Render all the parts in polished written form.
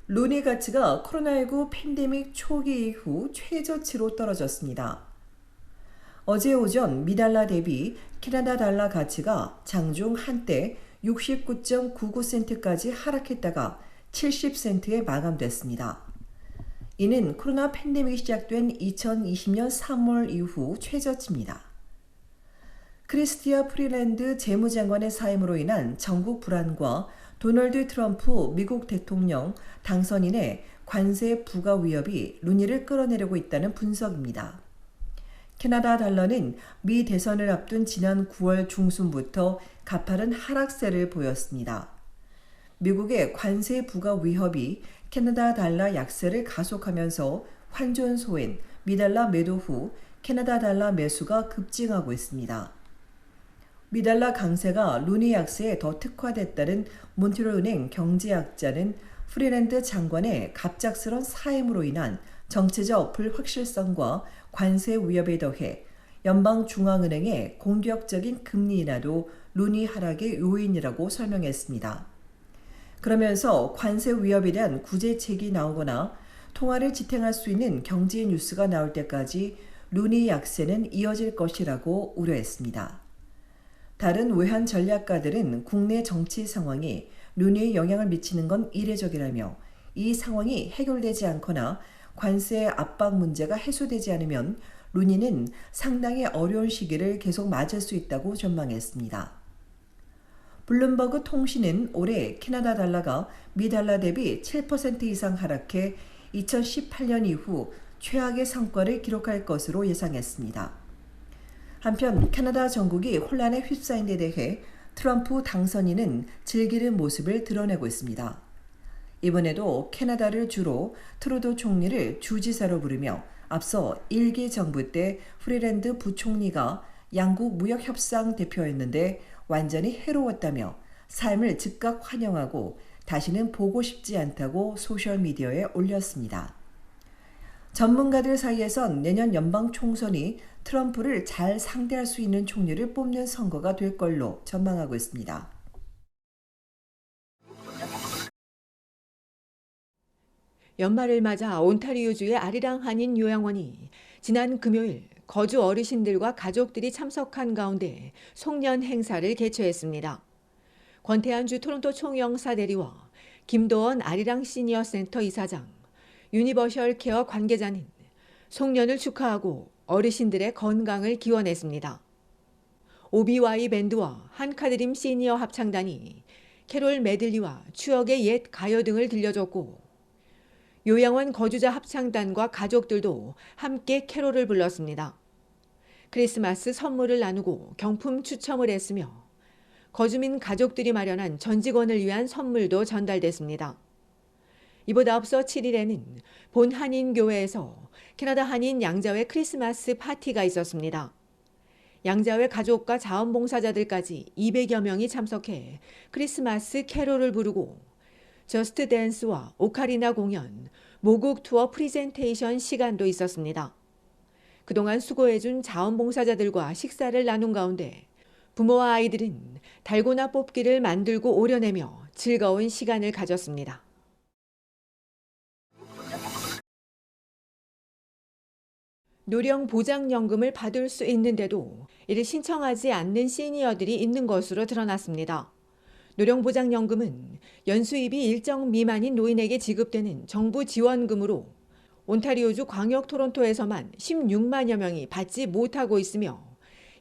룬의 가치가 코로나19 팬데믹 초기 이후 최저치로 떨어졌습니다. 어제 오전 미달러 대비 캐나다 달러 가치가 장중 한때 69.99센트까지 하락했다가 70센트에 마감됐습니다. 이는 코로나 팬데믹이 시작된 2020년 3월 이후 최저치입니다. 크리스티아 프리랜드 재무장관의 사임으로 인한 전국 불안과 도널드 트럼프 미국 대통령 당선인의 관세 부과 위협이 룬위를 끌어내리고 있다는 분석입니다. 캐나다 달러는 미 대선을 앞둔 지난 9월 중순부터 가파른 하락세를 보였습니다. 미국의 관세 부과 위협이 캐나다 달러 약세를 가속하면서 환전 소엔 미달러 매도 후 캐나다 달러 매수가 급증하고 있습니다. 미달러 강세가 룬위 약세에 더 특화됐다는 몬트리올은행 경제학자는 프리랜드 장관의 갑작스런 사임으로 인한 정치적 불확실성과 관세 위협에 더해 연방중앙은행의 공격적인 금리 인하도 룬위 하락의 요인이라고 설명했습니다. 그러면서 관세 위협에 대한 구제책이 나오거나 통화를 지탱할 수 있는 경제 뉴스가 나올 때까지 룬위 약세는 이어질 것이라고 우려했습니다. 다른 외환 전략가들은 국내 정치 상황이 룬위에 영향을 미치는 건 이례적이라며 이 상황이 해결되지 않거나 관세 압박 문제가 해소되지 않으면 룬위는 상당히 어려운 시기를 계속 맞을 수 있다고 전망했습니다. 블룸버그 통신은 올해 캐나다 달러가 미 달러 대비 7% 이상 하락해 2018년 이후 최악의 성과를 기록할 것으로 예상했습니다. 한편 캐나다 전국이 혼란에 휩싸인 데 대해 트럼프 당선인은 즐기는 모습을 드러내고 있습니다. 이번에도 캐나다를 주로 트루도 총리를 주지사로 부르며 앞서 1기 정부 때 프리랜드 부총리가 양국 무역협상 대표였는데 완전히 해로웠다며 삶을 즉각 환영하고 다시는 보고 싶지 않다고 소셜미디어에 올렸습니다. 전문가들 사이에선 내년 연방 총선이 트럼프를 잘 상대할 수 있는 총리를 뽑는 선거가 될 걸로 전망하고 있습니다. 연말을 맞아 온타리오주의 아리랑 한인 요양원이 지난 금요일 거주 어르신들과 가족들이 참석한 가운데 송년 행사를 개최했습니다. 권태환주 토론토 총영사 대리와 김도원 아리랑 시니어 센터 이사장, 유니버셜 케어 관계자는 송년을 축하하고 어르신들의 건강을 기원했습니다. 오비와이 밴드와 한카드림 시니어 합창단이 캐롤 메들리와 추억의 옛 가요 등을 들려줬고 요양원 거주자 합창단과 가족들도 함께 캐롤을 불렀습니다. 크리스마스 선물을 나누고 경품 추첨을 했으며 거주민 가족들이 마련한 전 직원을 위한 선물도 전달됐습니다. 이보다 앞서 7일에는 본 한인교회에서 캐나다 한인 양자회 크리스마스 파티가 있었습니다. 양자회 가족과 자원봉사자들까지 200여 명이 참석해 크리스마스 캐롤을 부르고 저스트 댄스와 오카리나 공연, 모국 투어 프리젠테이션 시간도 있었습니다. 그동안 수고해준 자원봉사자들과 식사를 나눈 가운데 부모와 아이들은 달고나 뽑기를 만들고 오려내며 즐거운 시간을 가졌습니다. 노령 보장연금을 받을 수 있는데도 이를 신청하지 않는 시니어들이 있는 것으로 드러났습니다. 노령보장연금은 연수입이 일정 미만인 노인에게 지급되는 정부 지원금으로 온타리오주 광역 토론토에서만 16만여 명이 받지 못하고 있으며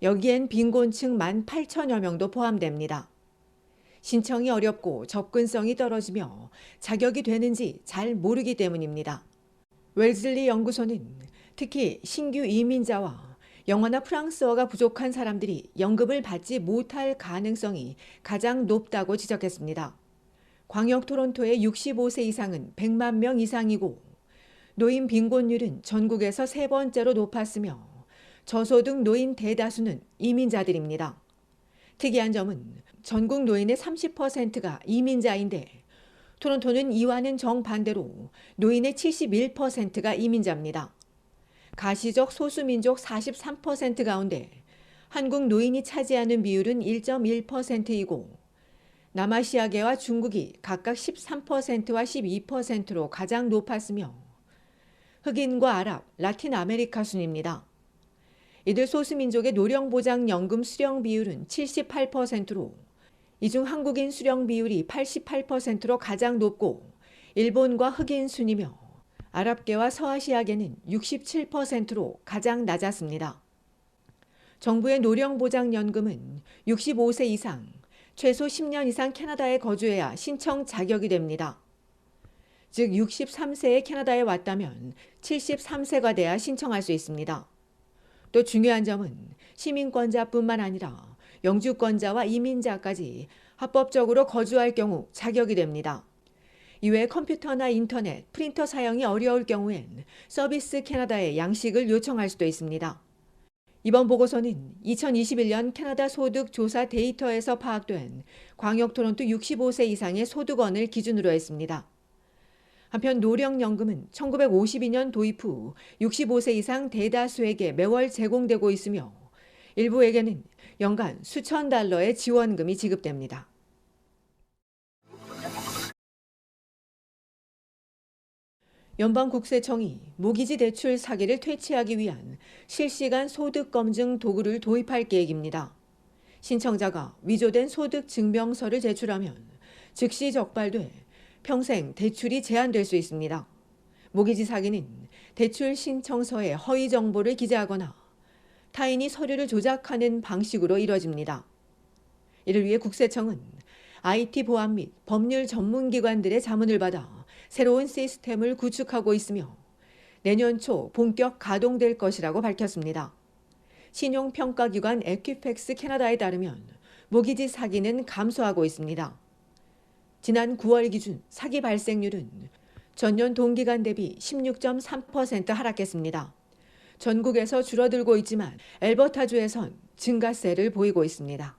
여기엔 빈곤층 18,000여 명도 포함됩니다. 신청이 어렵고 접근성이 떨어지며 자격이 되는지 잘 모르기 때문입니다. 웰즐리 연구소는 특히 신규 이민자와 영어나 프랑스어가 부족한 사람들이 연금을 받지 못할 가능성이 가장 높다고 지적했습니다. 광역 토론토의 65세 이상은 100만 명 이상이고 노인 빈곤율은 전국에서 세 번째로 높았으며 저소득 노인 대다수는 이민자들입니다. 특이한 점은 전국 노인의 30%가 이민자인데 토론토는 이와는 정반대로 노인의 71%가 이민자입니다. 가시적 소수민족 43% 가운데 한국 노인이 차지하는 비율은 1.1%이고 남아시아계와 중국이 각각 13%와 12%로 가장 높았으며 흑인과 아랍, 라틴 아메리카 순입니다. 이들 소수민족의 노령보장연금 수령 비율은 78%로 이 중 한국인 수령 비율이 88%로 가장 높고 일본과 흑인 순이며 아랍계와 서아시아계는 67%로 가장 낮았습니다. 정부의 노령보장연금은 65세 이상, 최소 10년 이상 캐나다에 거주해야 신청 자격이 됩니다. 즉 63세에 캐나다에 왔다면 73세가 돼야 신청할 수 있습니다. 또 중요한 점은 시민권자뿐만 아니라 영주권자와 이민자까지 합법적으로 거주할 경우 자격이 됩니다. 이외에 컴퓨터나 인터넷, 프린터 사용이 어려울 경우엔 서비스 캐나다에 양식을 요청할 수도 있습니다. 이번 보고서는 2021년 캐나다 소득 조사 데이터에서 파악된 광역 토론토 65세 이상의 소득원을 기준으로 했습니다. 한편 노령연금은 1952년 도입 후 65세 이상 대다수에게 매월 제공되고 있으며 일부에게는 연간 수천 달러의 지원금이 지급됩니다. 연방국세청이 모기지 대출 사기를 퇴치하기 위한 실시간 소득검증 도구를 도입할 계획입니다. 신청자가 위조된 소득증명서를 제출하면 즉시 적발돼 평생 대출이 제한될 수 있습니다. 모기지 사기는 대출 신청서에 허위 정보를 기재하거나 타인이 서류를 조작하는 방식으로 이뤄집니다. 이를 위해 국세청은 IT 보안 및 법률 전문기관들의 자문을 받아 새로운 시스템을 구축하고 있으며 내년 초 본격 가동될 것이라고 밝혔습니다. 신용평가기관 에퀴팩스 캐나다에 따르면 모기지 사기는 감소하고 있습니다. 지난 9월 기준 사기 발생률은 전년 동기간 대비 16.3% 하락했습니다. 전국에서 줄어들고 있지만 엘버타주에선 증가세를 보이고 있습니다.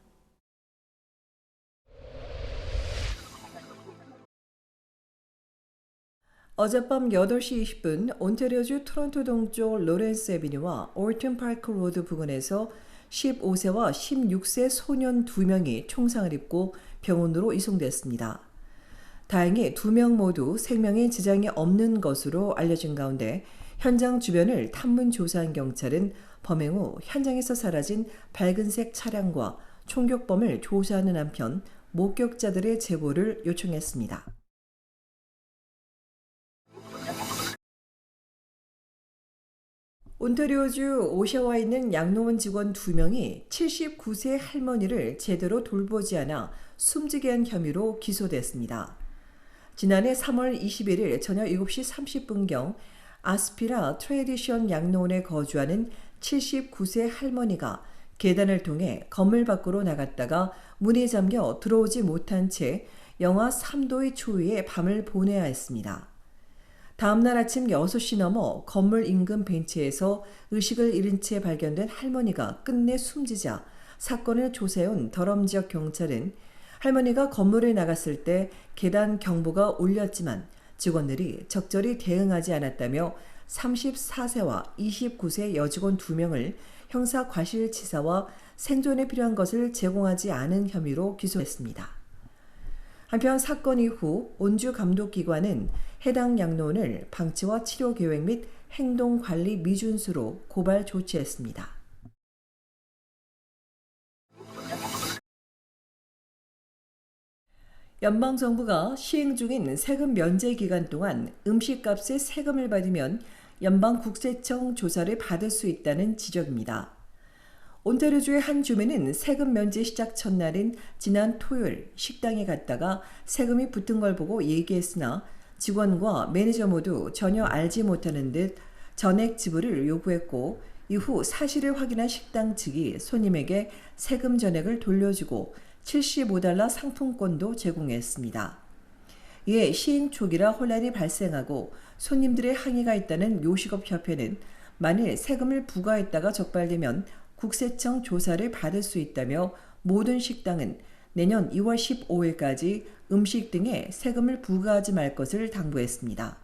어젯밤 8시 20분 온타리오주 토론토 동쪽 로렌스 애비뉴와 올튼 파크 로드 부근에서 15세와 16세 소년 2명이 총상을 입고 병원으로 이송됐습니다. 다행히 2명 모두 생명에 지장이 없는 것으로 알려진 가운데 현장 주변을 탐문 조사한 경찰은 범행 후 현장에서 사라진 밝은색 차량과 총격범을 조사하는 한편 목격자들의 제보를 요청했습니다. 온타리오주 오샤와에 있는 양로원 직원 2명이 79세 할머니를 제대로 돌보지 않아 숨지게 한 혐의로 기소됐습니다. 지난해 3월 21일 저녁 7시 30분경 아스피라 트레디션 양로원에 거주하는 79세 할머니가 계단을 통해 건물 밖으로 나갔다가 문이 잠겨 들어오지 못한 채 영하 3도의 추위에 밤을 보내야 했습니다. 다음날 아침 6시 넘어 건물 인근 벤치에서 의식을 잃은 채 발견된 할머니가 끝내 숨지자 사건을 조사해온 더럼 지역 경찰은 할머니가 건물에 나갔을 때 계단 경보가 울렸지만 직원들이 적절히 대응하지 않았다며 34세와 29세 여직원 2명을 형사 과실치사와 생존에 필요한 것을 제공하지 않은 혐의로 기소했습니다. 한편 사건 이후 온주감독기관은 해당 양로원을 방치와 치료 계획 및 행동관리 미준수로 고발 조치했습니다. 연방정부가 시행 중인 세금 면제 기간 동안 음식값에 세금을 받으면 연방국세청 조사를 받을 수 있다는 지적입니다. 온타리오주의 한 주민은 세금 면제 시작 첫날인 지난 토요일 식당에 갔다가 세금이 붙은 걸 보고 얘기했으나 직원과 매니저 모두 전혀 알지 못하는 듯 전액 지불을 요구했고 이후 사실을 확인한 식당 측이 손님에게 세금 전액을 돌려주고 $75 상품권도 제공했습니다. 이에 시행 초기라 혼란이 발생하고 손님들의 항의가 있다는 요식업협회는 만일 세금을 부과했다가 적발되면 국세청 조사를 받을 수 있다며 모든 식당은 내년 2월 15일까지 음식 등에 세금을 부과하지 말 것을 당부했습니다.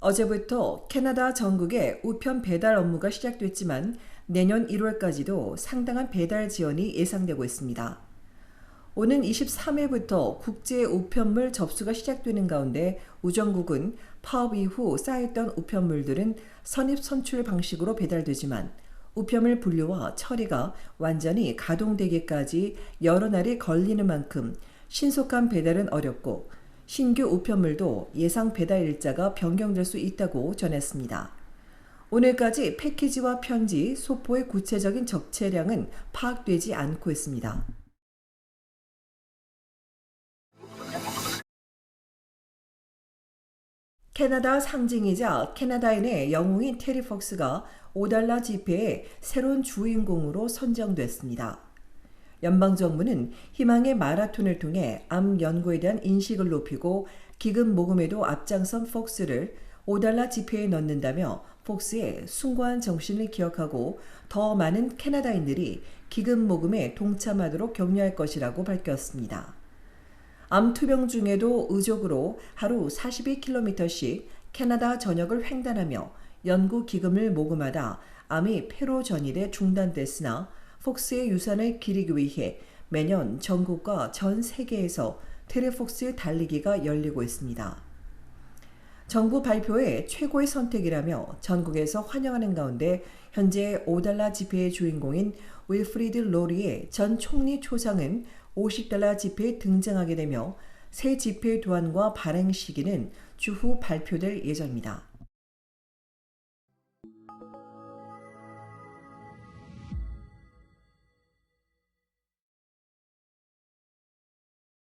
어제부터 캐나다 전국에 우편 배달 업무가 시작됐지만 내년 1월까지도 상당한 배달 지연이 예상되고 있습니다. 오는 23일부터 국제 우편물 접수가 시작되는 가운데 우정국은 파업 이후 쌓였던 우편물들은 선입 선출 방식으로 배달되지만 우편물 분류와 처리가 완전히 가동되기까지 여러 날이 걸리는 만큼 신속한 배달은 어렵고 신규 우편물도 예상 배달 일자가 변경될 수 있다고 전했습니다. 오늘까지 패키지와 편지, 소포의 구체적인 적체량은 파악되지 않고 있습니다. 캐나다 상징이자 캐나다인의 영웅인 테리 폭스가 $5 지폐의 새로운 주인공으로 선정됐습니다. 연방정부는 희망의 마라톤을 통해 암 연구에 대한 인식을 높이고 기금 모금에도 앞장선 폭스를 $5 지폐에 넣는다며 폭스의 숭고한 정신을 기억하고 더 많은 캐나다인들이 기금 모금에 동참하도록 격려할 것이라고 밝혔습니다. 암 투병 중에도 의족으로 하루 42km씩 캐나다 전역을 횡단하며 연구 기금을 모금하다 암이 폐로 전일에 중단됐으나 폭스의 유산을 기리기 위해 매년 전국과 전 세계에서 테리 폭스 달리기가 열리고 있습니다. 정부 발표에 최고의 선택이라며 전국에서 환영하는 가운데 현재 $5 지폐의 주인공인 윌프리드 로리의 전 총리 초상은 $50 지폐에 등장하게 되며 새 지폐 도안과 발행 시기는 추후 발표될 예정입니다.